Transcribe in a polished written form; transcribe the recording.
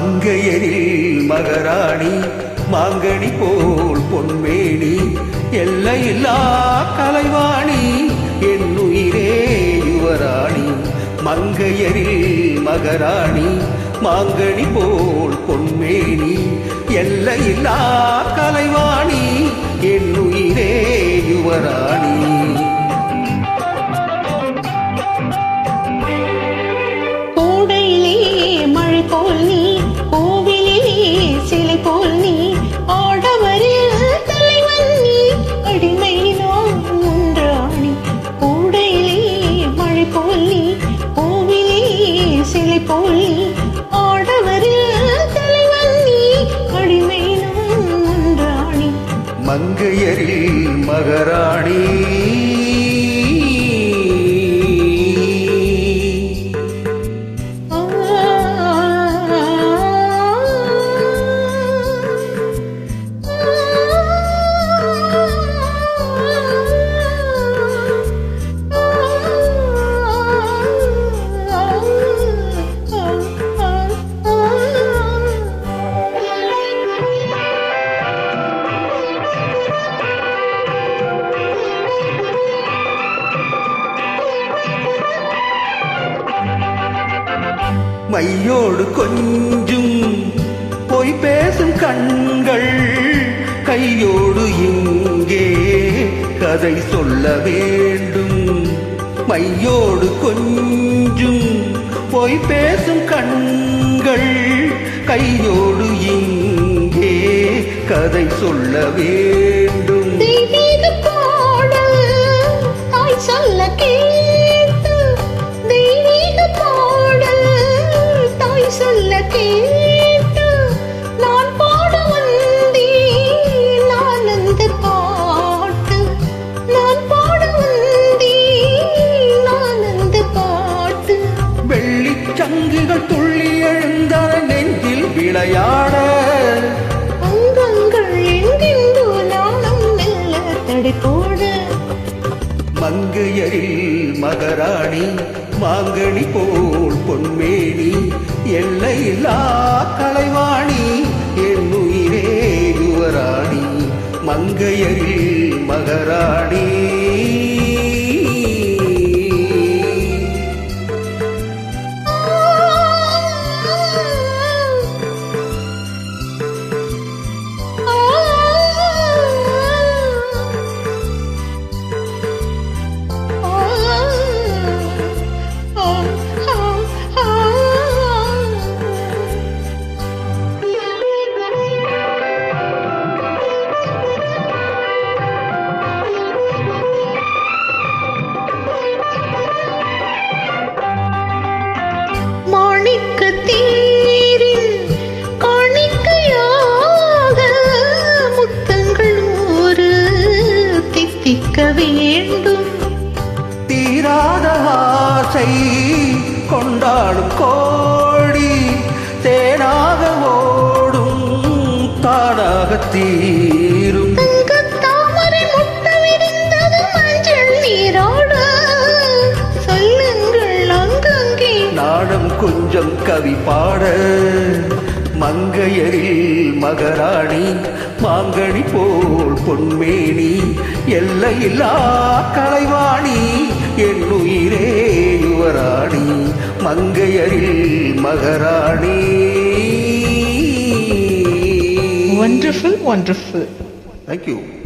மங்கையரில் மகராணி மாங்கனி போல் பொன்மேனி எல்லையில்லா கலைவாணி என்னுயிரே யுவராணி. மங்கையரில் மகராணி மாங்கனி போல் பொன்மேனி எல்லையில்லா கலைவாணி என்னுயிரே யுவராணி. போல் நீ கோவிலே சிலை போல் நீ ஆடவரில் தலைவன் நீ அடிமை நான் ஒன்றாணி. கூடையிலே மழை போல் நீ கோவிலே சிலை போல் நீ ஆடவரில் தலைவன் நீ அடிமை நான் ஒன்றாணி. மங்கையரில் மகராணி மையோடு கொஞ்சும் பொய் பேசும் கண்கள் கையோடு இங்கே கதை சொல்ல வேண்டும். மையோடு கொஞ்சும் பொய் பேசும் கண்கள் கையோடு இங்கே கதை சொல்ல வேண்டும். சொல்ல சொல்ல கேட்டு நான் பாட வந்தேன் நான் அந்த பாட்டு. நான் பாட வந்தேன் நான் அந்த பாட்டு. வெள்ளிச் சங்குகள் துள்ளி எழுந்தான நெஞ்சில் விளையாட அங்கங்கள் எங்கெங்கோ நானும் மெல்ல தடை போட. மங்கையரில் மகராணி மாங்கனி போல் பொன்மேனி எல்லையில்லா கலைவாணி என்னுயிரே யுவராணி. மங்கையரில் மகராணி வேண்டும். தீராத ஆசை கொண்டாடும் கோடி தேனாக ஓடும் தானாக தீரும். தாமரை முட்டை விரிந்தது மஞ்சள் நீரோட சொல்லுங்கள் அங்கங்கே நாடம் கொஞ்சம் கவி பாட. மங்கையரில் மகராணி மாங்கனி போல் பொன்மேனி எல்லையில்லா கலைவாணி என்னுயிரே யுவராணி. மங்கையரில் மகராணி. Wonderful, wonderful. Thank you.